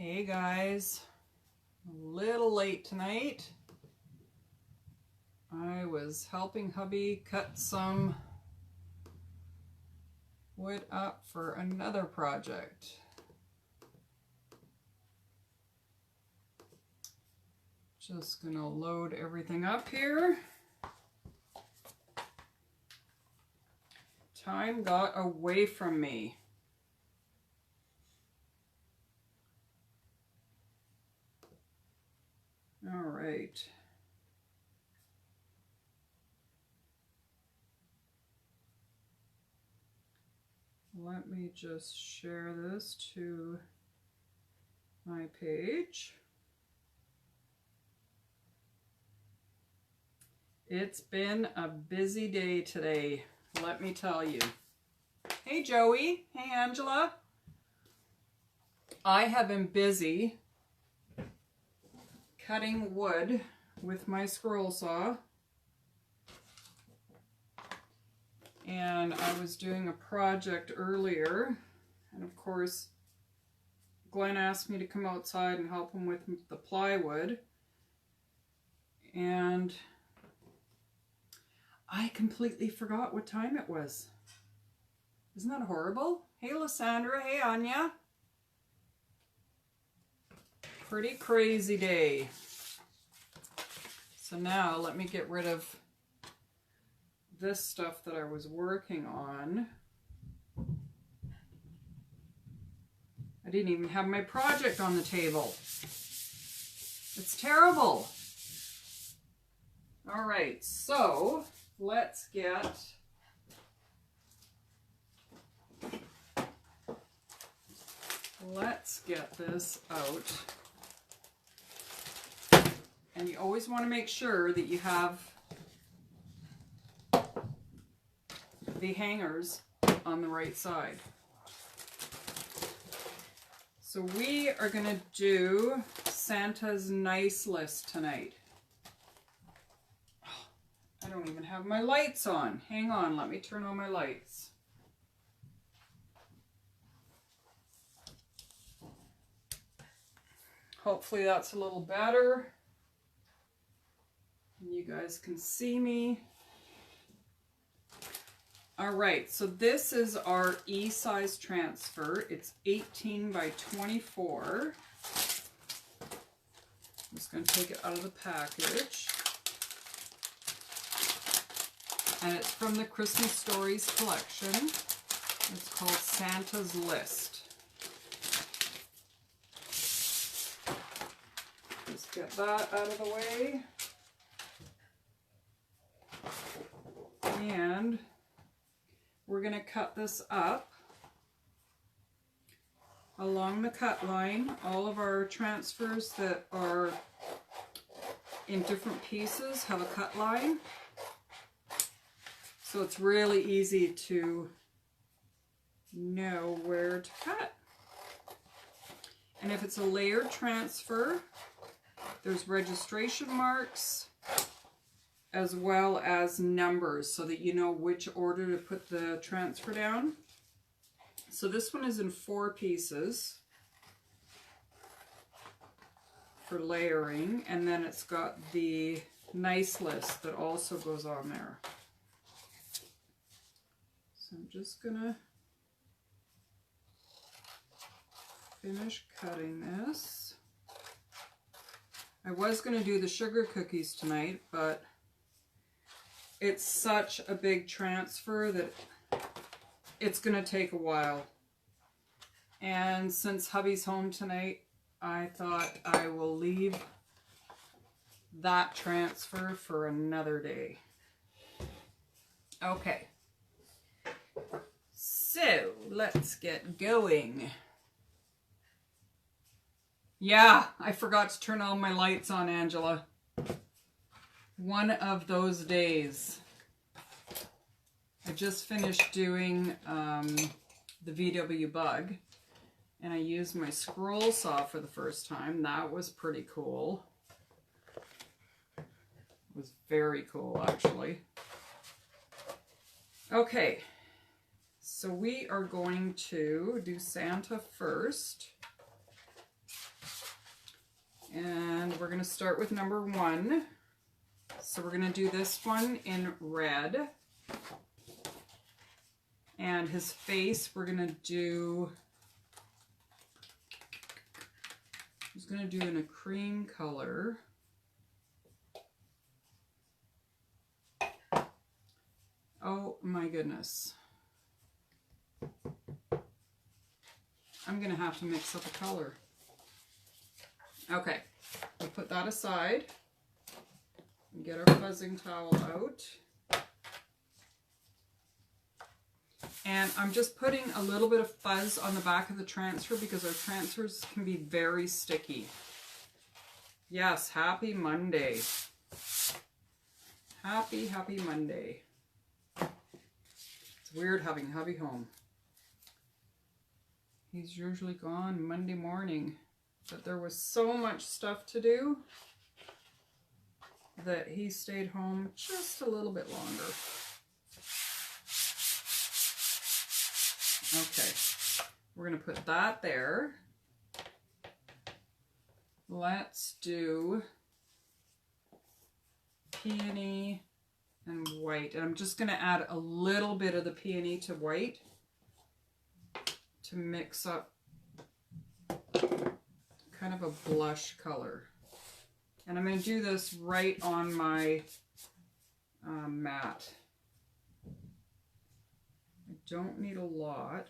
Hey guys, a little late tonight. I was helping hubby cut some wood up for another project. Just gonna load everything up here. Time got away from me. All right. Let me just share this to my page. It's been a busy day today, let me tell you. Hey Joey, hey Angela. I have been busy cutting wood with my scroll saw. And I was doing a project earlier, and of course Glenn asked me to come outside and help him with the plywood, and I completely forgot what time it was. Isn't that horrible? Hey Lysandra, hey Anya. Pretty crazy day. So now let me get rid of this stuff that I was working on. I didn't even have my project on the table. It's terrible. All right, so let's get this out. And you always want to make sure that you have the hangers on the right side. So we are going to do Santa's nice list tonight. I don't even have my lights on. Hang on, let me turn on my lights. Hopefully that's a little better. You guys can see me. All right, so this is our E-size transfer. It's 18 by 24. I'm just going to take it out of the package. And it's from the Christmas Stories collection. It's called Santa's List. Just get that out of the way. And we're going to cut this up along the cut line. All of our transfers that are in different pieces have a cut line. So it's really easy to know where to cut. And if it's a layered transfer, there's registration marks as well as numbers so that you know which order to put the transfer down. So this one is in 4 pieces for layering, and then it's got the nice list that also goes on there. So I'm just gonna finish cutting this. I was gonna do the sugar cookies tonight, but it's such a big transfer that it's going to take a while. And since hubby's home tonight, I thought I will leave that transfer for another day. Okay. So, let's get going. Yeah, I forgot to turn all my lights on, Angela. One of those days. I just finished doing the VW Bug, and I used my scroll saw for the first time. That was pretty cool. It was very cool, actually. Okay, so we are going to do Santa first. And we're going to start with number 1. So we're going to do this one in red. And his face, we're going to do, he's going to do in a cream color. Oh my goodness. I'm going to have to mix up a color. Okay, we'll put that aside and get our fuzzing towel out. And I'm just putting a little bit of fuzz on the back of the transfer because our transfers can be very sticky. Yes, happy Monday. Happy Monday. It's weird having hubby home. He's usually gone Monday morning, but there was so much stuff to do that he stayed home just a little bit longer. Okay, we're going to put that there. Let's do peony and white. And I'm just going to add a little bit of the peony to white to mix up kind of a blush color. And I'm going to do this right on my mat. I don't need a lot.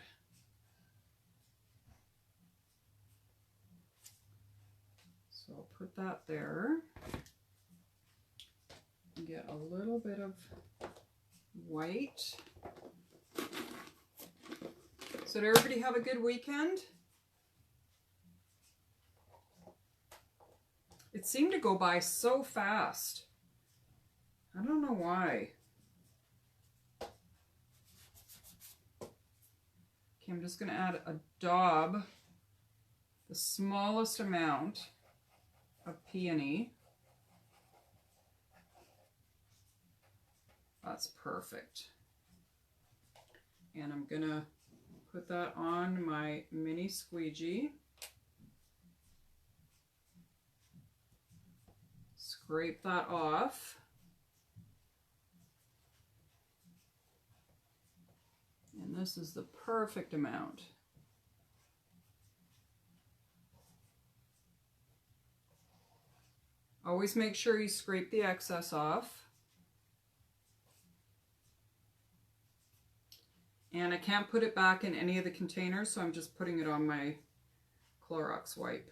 So I'll put that there. Get a little bit of white. So did everybody have a good weekend? It seemed to go by so fast. I don't know why. Okay, I'm just going to add a daub, the smallest amount of peony. That's perfect. And I'm going to put that on my mini squeegee. Scrape that off. And this is the perfect amount. Always make sure you scrape the excess off. And I can't put it back in any of the containers, so I'm just putting it on my Clorox wipe.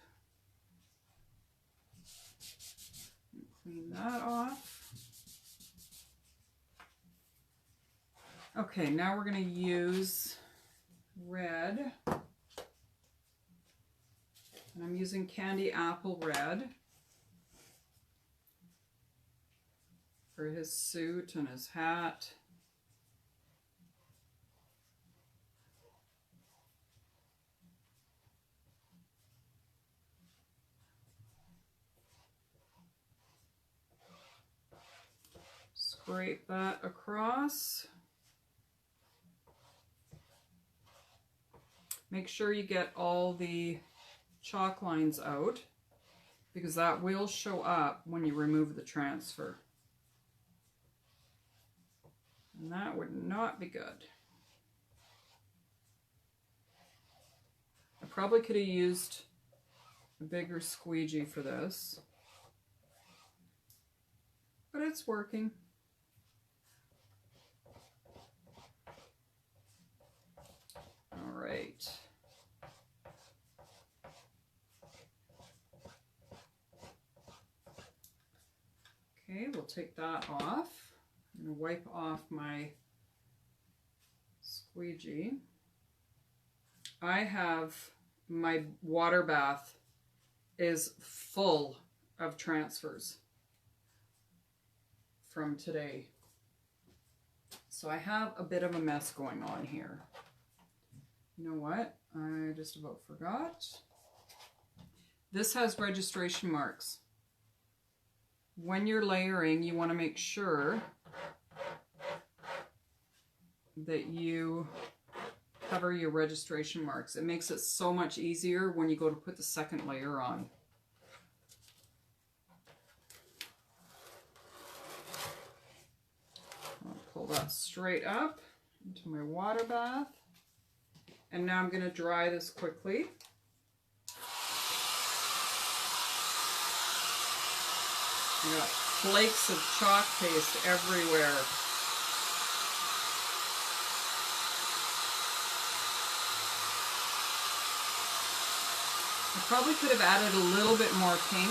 Clean that off. Okay, now we're going to use red. And I'm using Candy Apple Red for his suit and his hat. Scrape that across. Make sure you get all the chalk lines out because that will show up when you remove the transfer. And that would not be good. I probably could have used a bigger squeegee for this, but it's working. All right. Okay, we'll take that off. I'm going to wipe off my squeegee. I have my water bath is full of transfers from today. So I have a bit of a mess going on here. You know what? I just about forgot. This has registration marks. When you're layering, you want to make sure that you cover your registration marks. It makes it so much easier when you go to put the second layer on. pull that straight up into my water bath. And now I'm going to dry this quickly. I got flakes of chalk paste everywhere. I probably could have added a little bit more pink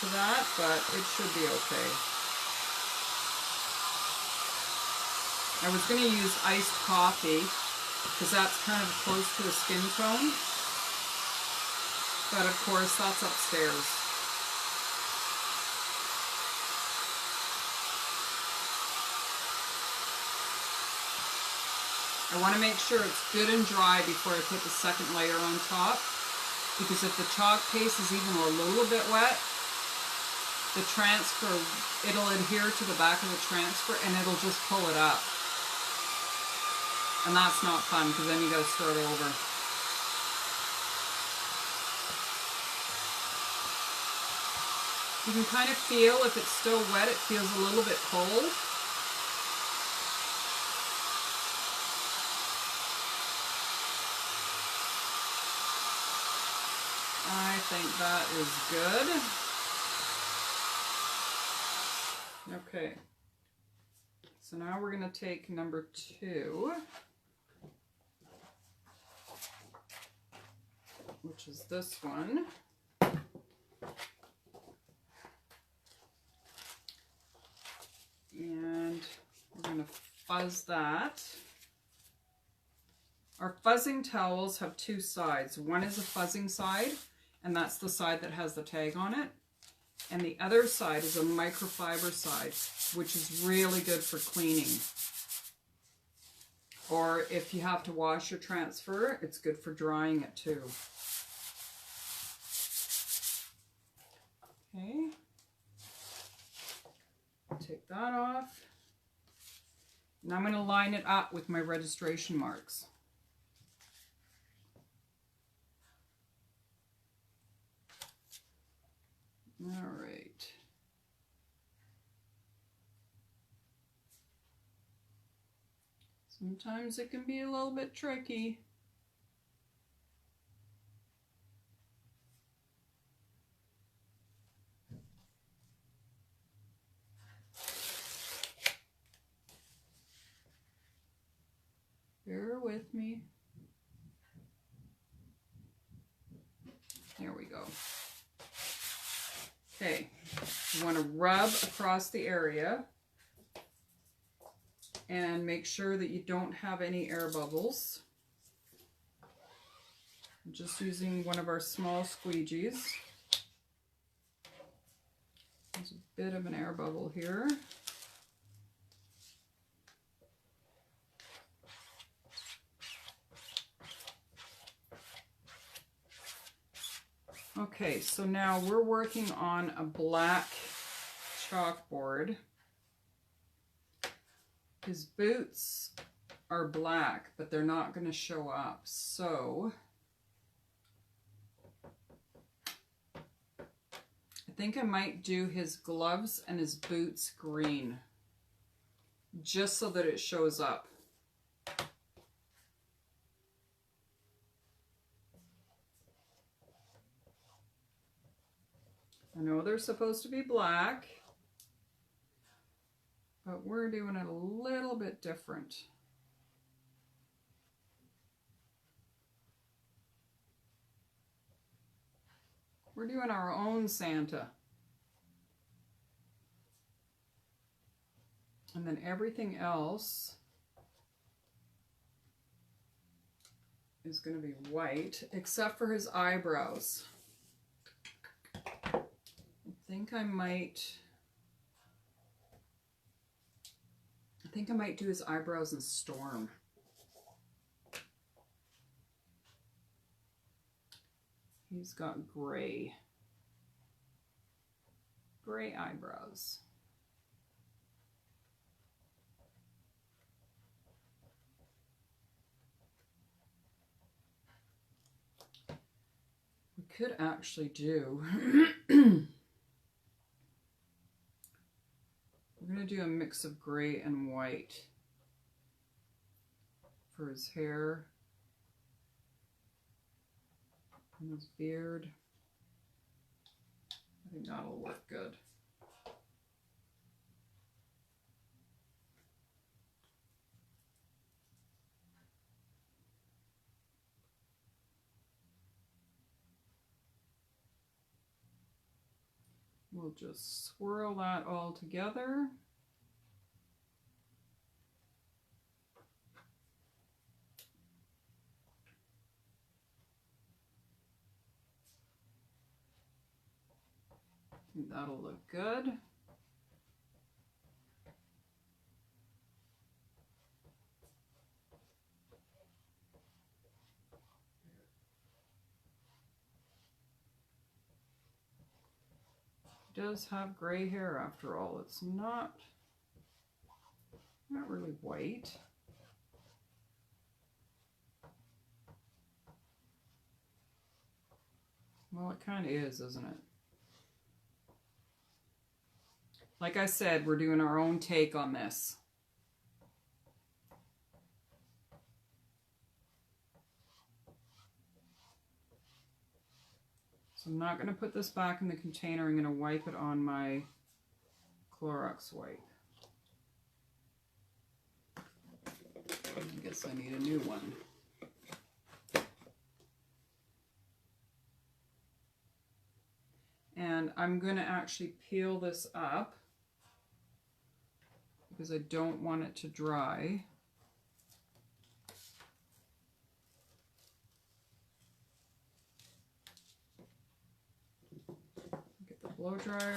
to that, but it should be okay. I was going to use iced coffee because that's kind of close to a skin tone, but of course that's upstairs. I want to make sure it's good and dry before I put the second layer on top, because if the chalk paste is even a little bit wet, the transfer, it'll adhere to the back of the transfer and it'll just pull it up. And that's not fun, because then you got to start over. You can kind of feel, if it's still wet, it feels a little bit cold. I think that is good. Okay. So now we're going to take number 2, which is this one. And we're going to fuzz that. Our fuzzing towels have 2 sides. One is a fuzzing side, and that's the side that has the tag on it. And the other side is a microfiber side, which is really good for cleaning. Or if you have to wash your transfer, it's good for drying it too. Okay. Take that off. Now I'm going to line it up with my registration marks. All right. Sometimes it can be a little bit tricky. Bear with me. There we go. Okay, you want to rub across the area and make sure that you don't have any air bubbles. I'm just using one of our small squeegees. There's a bit of an air bubble here. Okay, so now we're working on a black chalkboard. His boots are black, but they're not going to show up. So I think I might do his gloves and his boots green, just so that it shows up. I know they're supposed to be black, but we're doing it a little bit different. We're doing our own Santa. And then everything else is going to be white, except for his eyebrows. I think I might do his eyebrows in Storm. He's got gray eyebrows. We could actually do do a mix of gray and white for his hair and his beard. I think that'll work good. We'll just swirl that all together. That'll look good. He does have gray hair after all. It's not really white. Well, it kind of is, isn't it? Like I said, we're doing our own take on this. So I'm not going to put this back in the container. I'm going to wipe it on my Clorox wipe. I guess I need a new one. And I'm going to actually peel this up because I don't want it to dry. Get the blow dryer.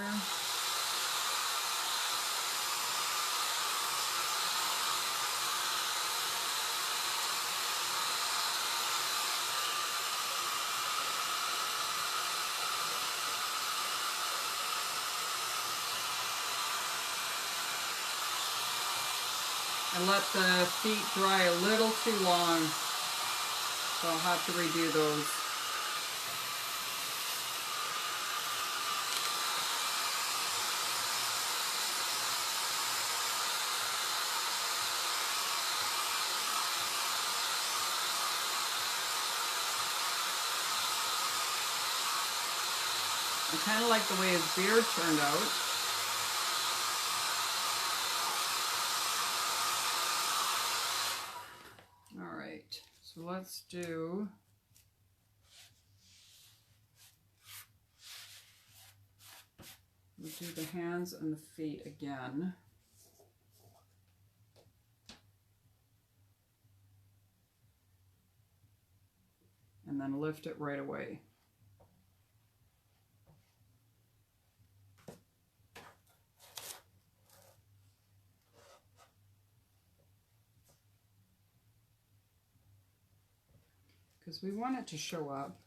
I let the feet dry a little too long, so I'll have to redo those. I kind of like the way his beard turned out. So let's do the hands and the feet again. And then lift it right away. Because we want it to show up.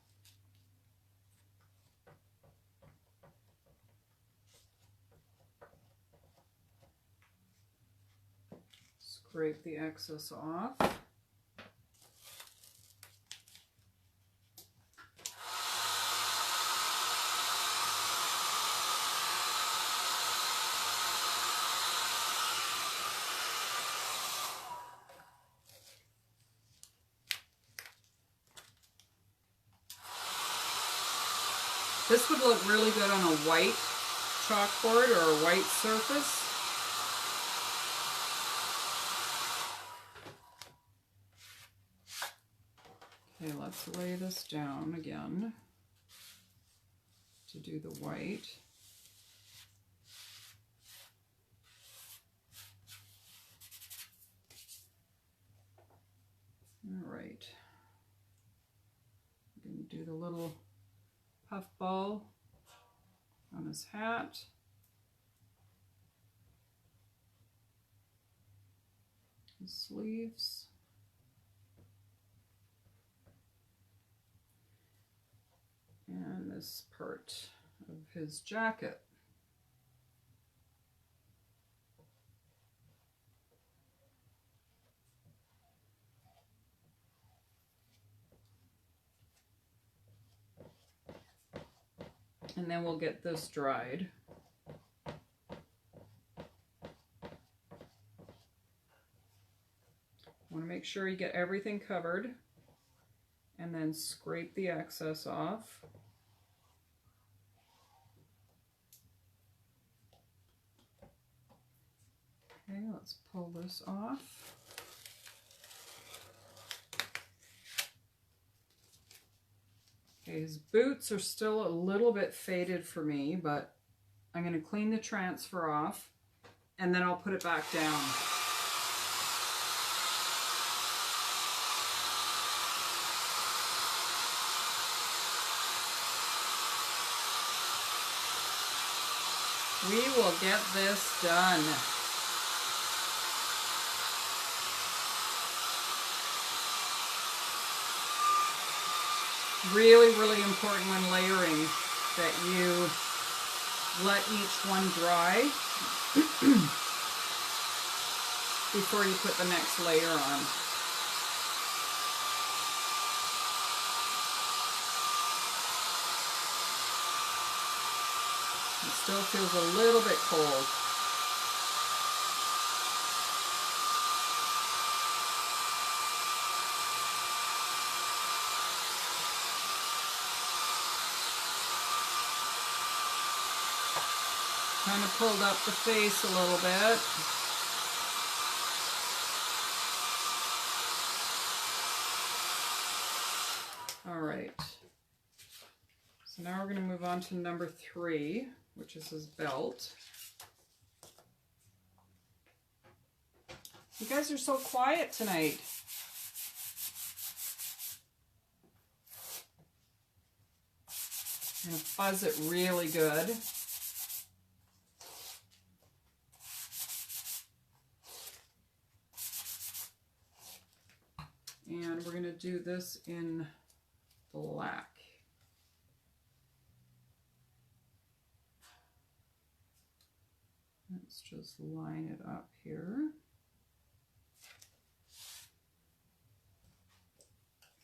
Scrape the excess off. This would look really good on a white chalkboard or a white surface. Okay, let's lay this down again to do the white. All right. I'm going to do the little puff ball on his hat. His sleeves. And this part of his jacket. And then we'll get this dried. Want to make sure you get everything covered and then scrape the excess off. Okay, let's pull this off. Okay, his boots are still a little bit faded for me, but I'm going to clean the transfer off and then I'll put it back down. We will get this done. Really, really important when layering that you let each one dry before you put the next layer on. It still feels a little bit cold. Kind of pulled up the face a little bit. All right. So now we're going to move on to number 3, which is his belt. You guys are so quiet tonight. I'm going to fuzz it really good. And we're going to do this in black. Let's just line it up here.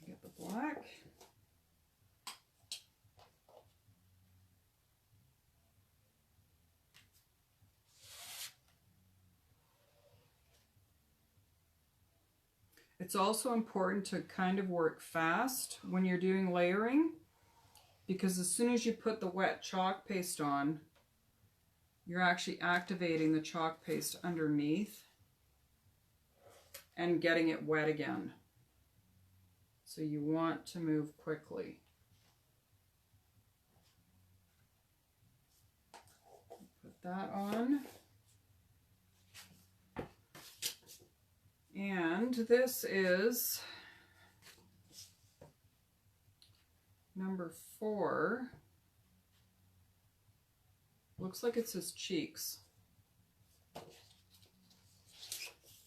Get the black. It's also important to kind of work fast when you're doing layering, because as soon as you put the wet chalk paste on, you're actually activating the chalk paste underneath and getting it wet again. So you want to move quickly. Put that on. And this is number 4. Looks like it's his cheeks.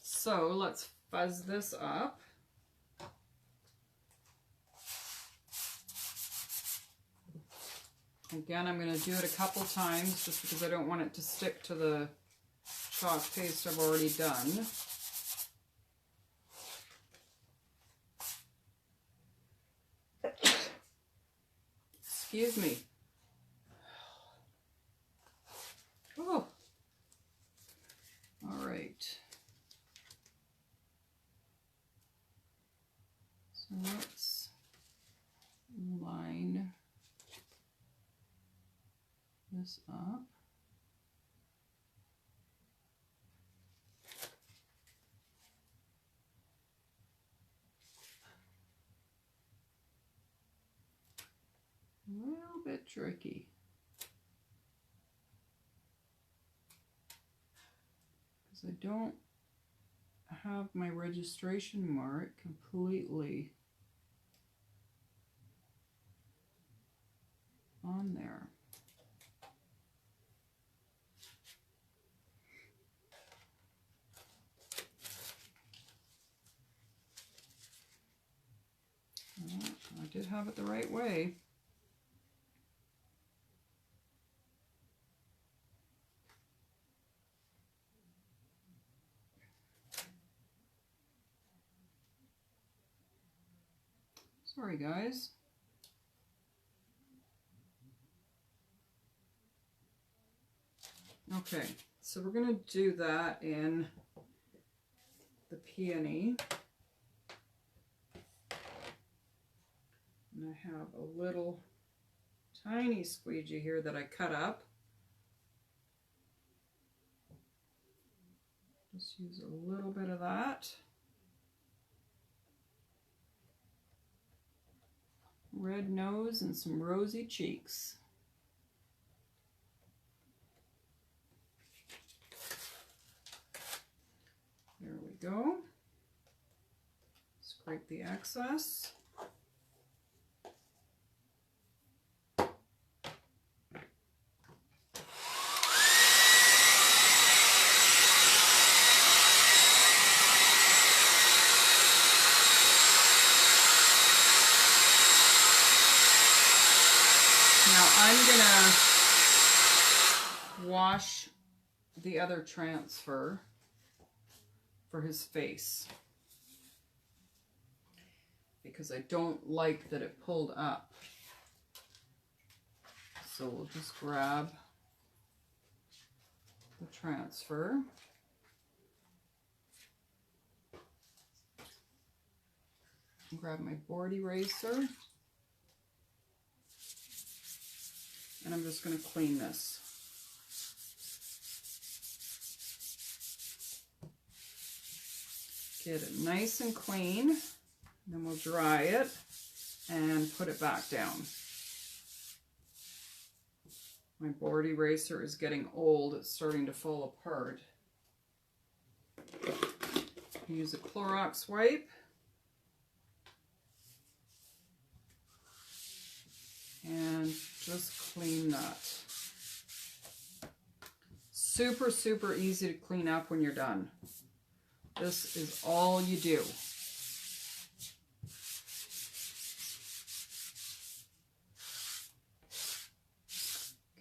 So let's fuzz this up. Again, I'm going to do it a couple times just because I don't want it to stick to the chalk paste I've already done. Excuse me. Oh. All right. So let's line this up. A little bit tricky. Because I don't have my registration mark completely on there. I did have it the right way. Sorry, guys. Okay, so we're going to do that in the peony. And I have a little tiny squeegee here that I cut up. Just use a little bit of that. Red nose and some rosy cheeks. There we go. Scrape the excess. Now I'm gonna wash the other transfer for his face because I don't like that it pulled up. So we'll just grab the transfer. Grab my board eraser. And I'm just going to clean this. Get it nice and clean. Then we'll dry it and put it back down. My board eraser is getting old. It's starting to fall apart. Use a Clorox wipe. And just clean that. Super, super easy to clean up when you're done. This is all you do.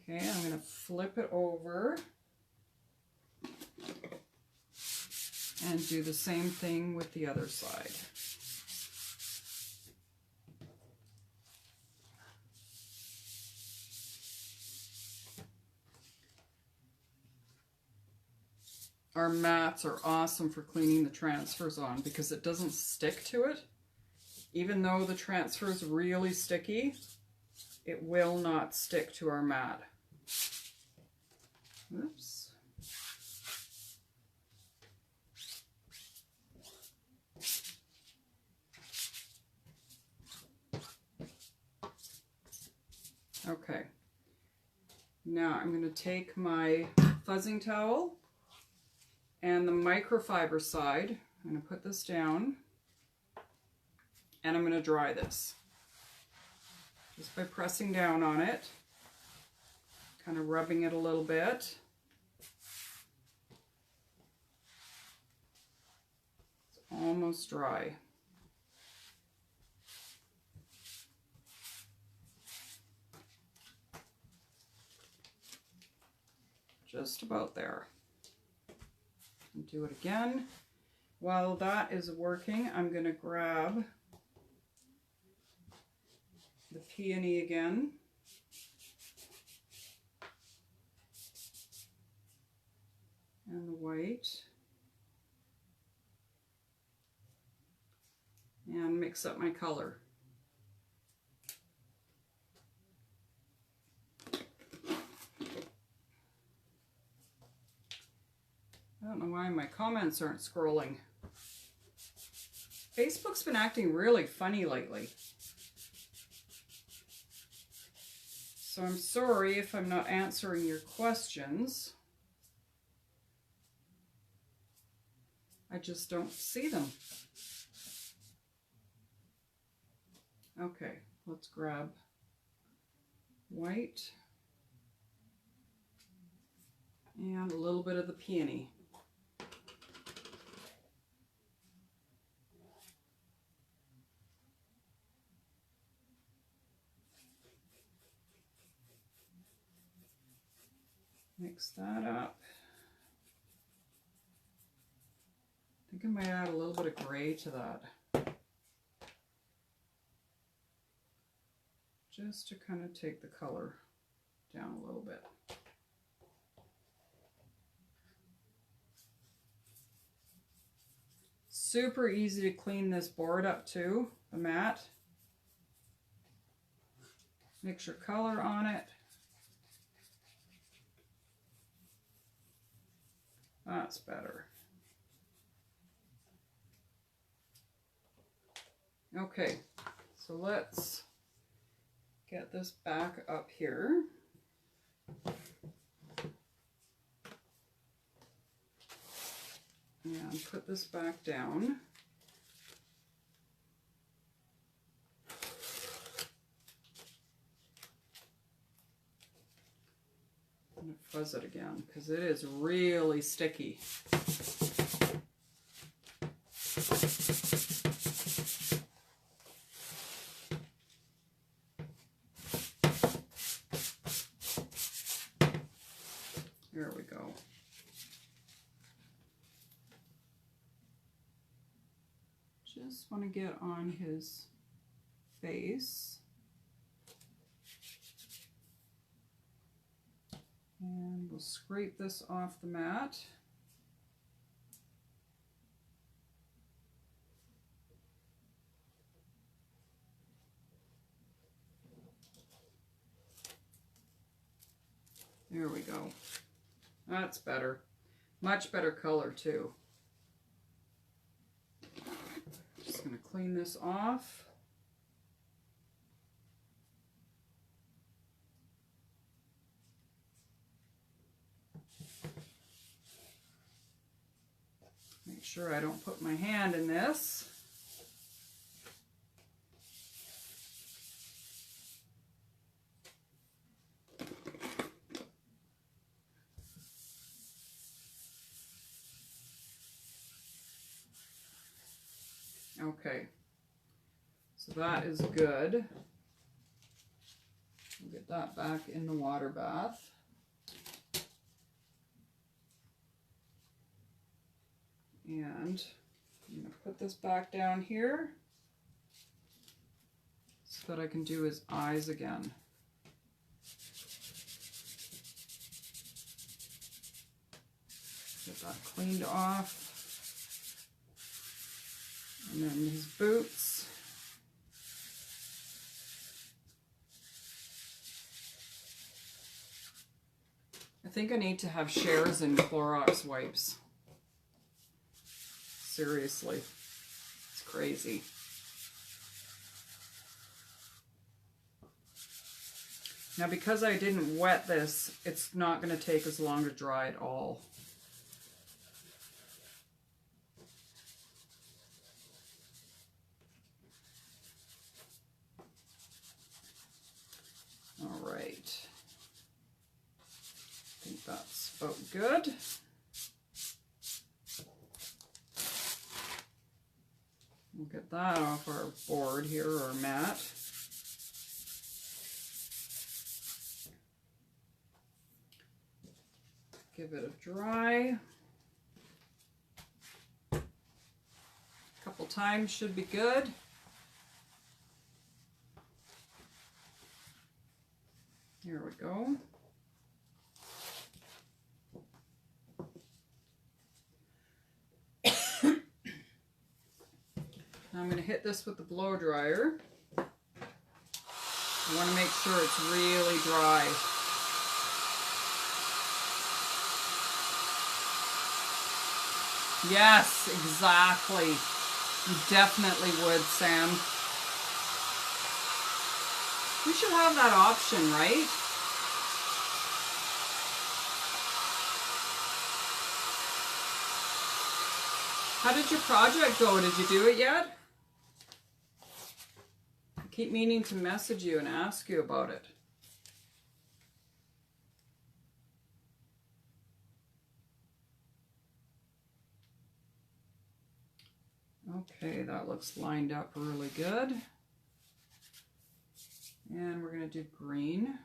Okay, I'm going to flip it over and do the same thing with the other side. Our mats are awesome for cleaning the transfers on because it doesn't stick to it. Even though the transfer is really sticky, it will not stick to our mat. Oops. Okay. Now I'm going to take my fuzzing towel and the microfiber side. I'm going to put this down and I'm going to dry this. Just by pressing down on it, kind of rubbing it a little bit. It's almost dry. Just about there. And do it again. While that is working, I'm going to grab the peony again. And the white. And mix up my color. I don't know why my comments aren't scrolling. Facebook's been acting really funny lately. So I'm sorry if I'm not answering your questions. I just don't see them. Okay, let's grab white and a little bit of the peony. Mix that up. I think I might add a little bit of gray to that. Just to kind of take the color down a little bit. Super easy to clean this board up too, the mat. Mix your color on it. That's better. Okay, so let's get this back up here. And put this back down. I'm going to fuzz it again because it is really sticky. There we go. Just want to get on his face. And we'll scrape this off the mat. There we go. That's better. Much better color too. Just going to clean this off. Make sure I don't put my hand in this. Okay, so that is good. We'll get that back in the water bath. And I'm going to put this back down here so that I can do his eyes again. Get that cleaned off. And then his boots. I think I need to have shares in Clorox wipes. Seriously, it's crazy. Now because I didn't wet this, it's not going to take as long to dry at all. All right. I think that's about good. We'll get that off our board here, or mat. Give it a dry. A couple times should be good. Here we go. Now I'm going to hit this with the blow dryer. I want to make sure it's really dry. Yes, exactly. You definitely would, Sam. We should have that option, right? How did your project go? Did you do it yet? I keep meaning to message you and ask you about it. Okay, that looks lined up really good. And we're going to do green.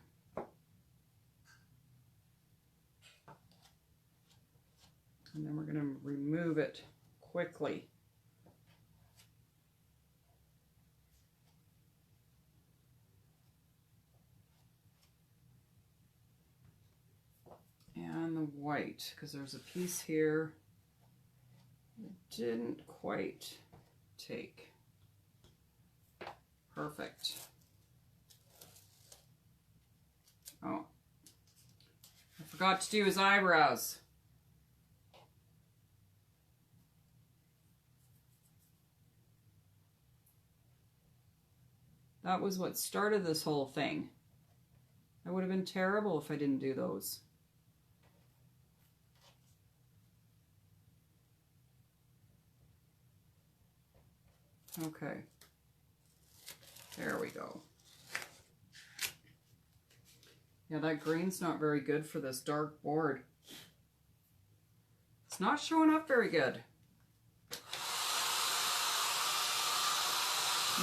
And then we're going to remove it quickly. And the white, because there's a piece here that didn't quite take. Perfect. Forgot to do his eyebrows. That was what started this whole thing. That would have been terrible if I didn't do those. Okay. There we go. Yeah, that green's not very good for this dark board. It's not showing up very good.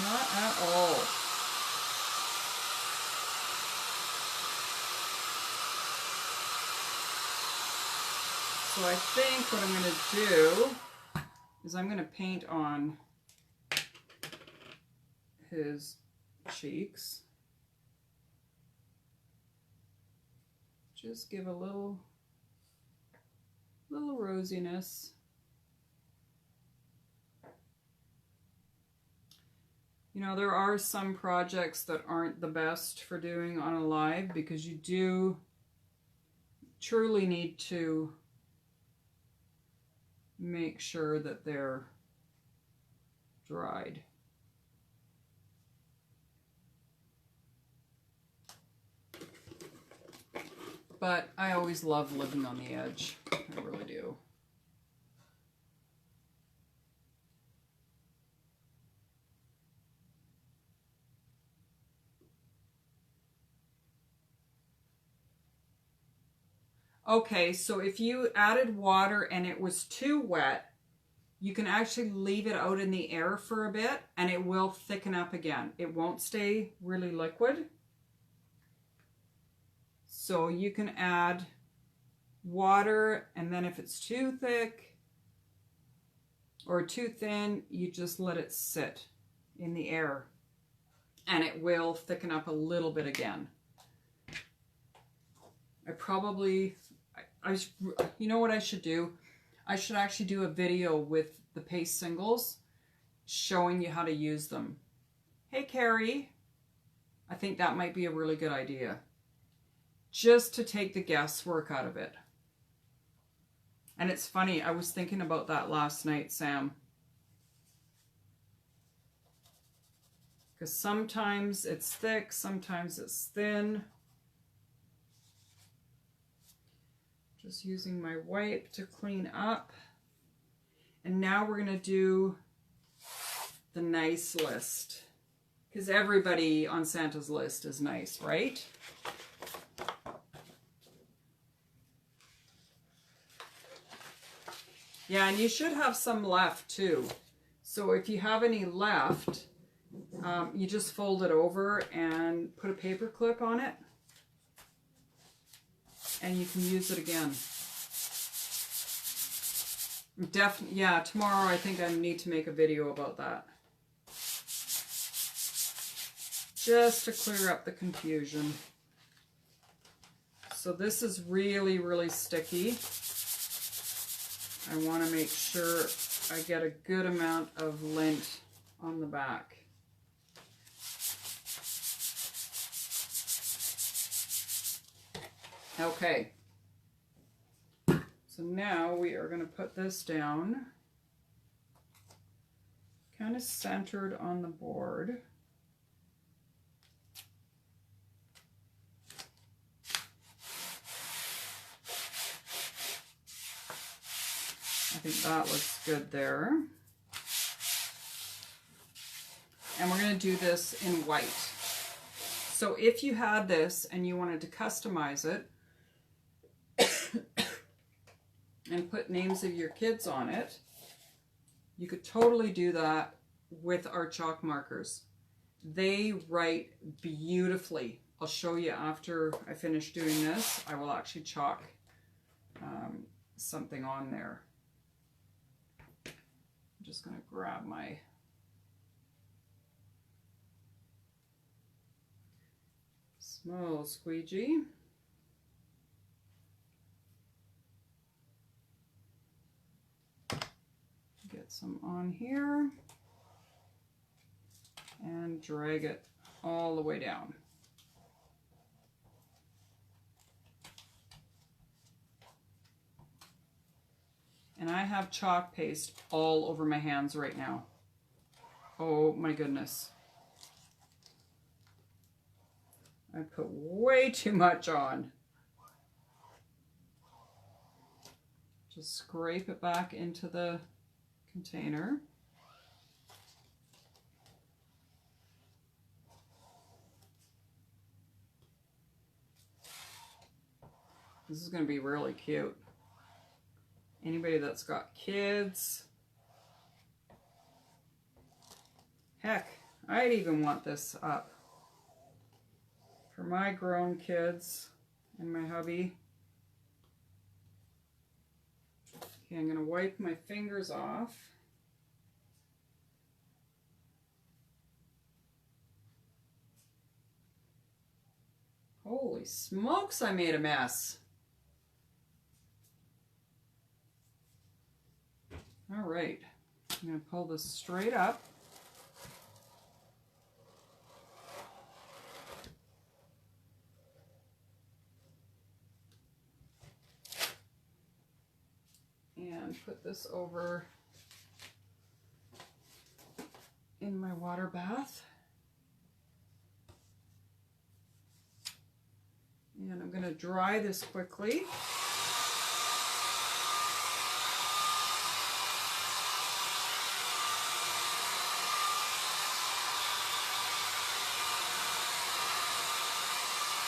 Not at all. So I think what I'm going to do is I'm going to paint on his cheeks. Just give a little rosiness. You know, there are some projects that aren't the best for doing on a live because you do truly need to make sure that they're dried. But I always love living on the edge. I really do. Okay, so if you added water and it was too wet, you can actually leave it out in the air for a bit and it will thicken up again. It won't stay really liquid. So you can add water, and then if it's too thick or too thin, you just let it sit in the air and it will thicken up a little bit again. You know what I should do? I should actually do a video with the paste singles showing you how to use them. Hey, Carrie. I think that might be a really good idea. Just to take the guesswork out of it. And it's funny, I was thinking about that last night, Sam. Because sometimes it's thick, sometimes it's thin. Just using my wipe to clean up. And now we're going to do the nice list. Because everybody on Santa's list is nice, right? Yeah, and you should have some left too. So if you have any left, you just fold it over and put a paper clip on it. And you can use it again. Yeah, tomorrow I think I need to make a video about that. Just to clear up the confusion. So this is really, really sticky. I want to make sure I get a good amount of lint on the back. Okay. So now we are going to put this down, kind of centered on the board. I think that looks good there. And we're going to do this in white. So if you had this and you wanted to customize it and put names of your kids on it, you could totally do that with our chalk markers. They write beautifully. I'll show you after I finish doing this. I will actually chalk something on there. I'm just going to grab my small squeegee. Get some on here and drag it all the way down. And I have chalk paste all over my hands right now. Oh my goodness. I put way too much on. Just scrape it back into the container. This is going to be really cute. Anybody that's got kids. Heck, I'd even want this up for my grown kids and my hubby. Okay, I'm going to wipe my fingers off. Holy smokes, I made a mess. All right, I'm going to pull this straight up. And put this over in my water bath. And I'm going to dry this quickly.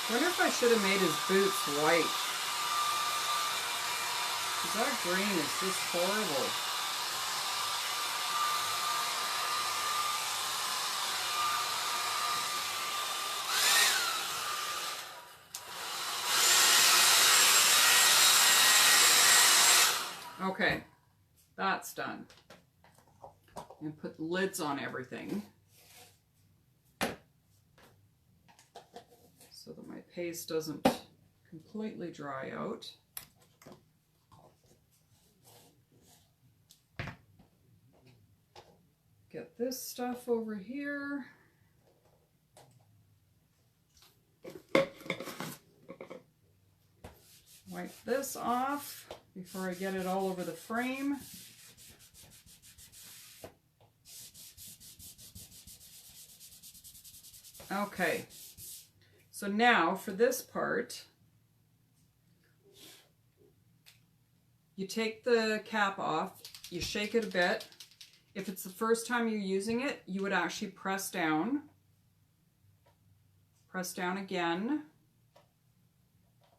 I wonder if I should have made his boots white. Because that green is just horrible. Okay, that's done. And put lids on everything so that my paste doesn't completely dry out. Get this stuff over here. Wipe this off before I get it all over the frame. Okay, so now for this part, you take the cap off, you shake it a bit. If it's the first time you're using it, you would actually press down again,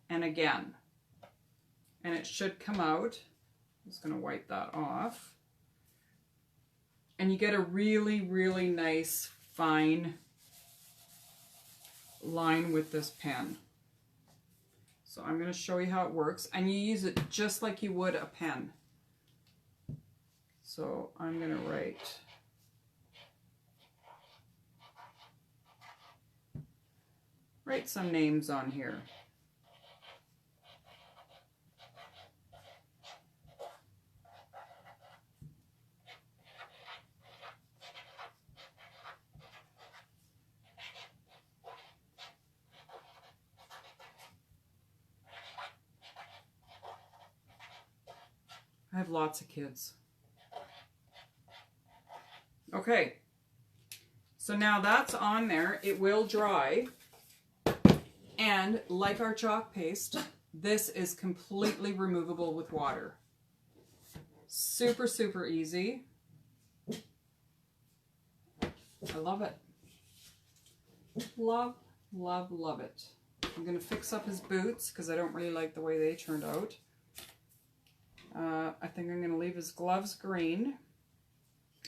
and again. And it should come out. I'm just going to wipe that off. And you get a really, really nice, fine line with this pen. So I'm going to show you how it works. And you use it just like you would a pen. So I'm going to write some names on here. I have lots of kids. Okay, so now that's on there. It will dry. And like our chalk paste, this is completely removable with water. Super, super easy. I love it. Love, love, love it. I'm going to fix up his boots because I don't really like the way they turned out. I think I'm going to leave his gloves green.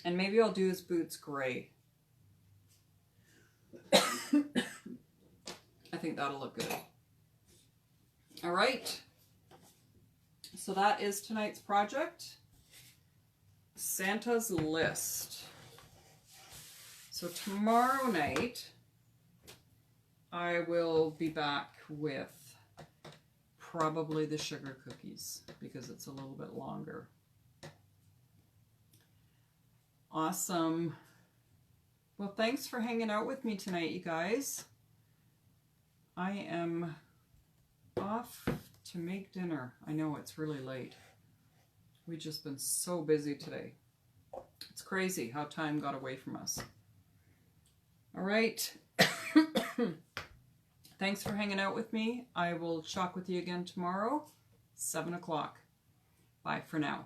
And maybe I'll do his boots gray. I think that'll look good. All right. So that is tonight's project. Santa's list. So tomorrow night, I will be back with probably the sugar cookies because it's a little bit longer. Awesome. Well, thanks for hanging out with me tonight, you guys. I am off to make dinner. I know it's really late. We've just been so busy today. It's crazy how time got away from us. All right. Thanks for hanging out with me. I will chalk with you again tomorrow, 7 o'clock. Bye for now.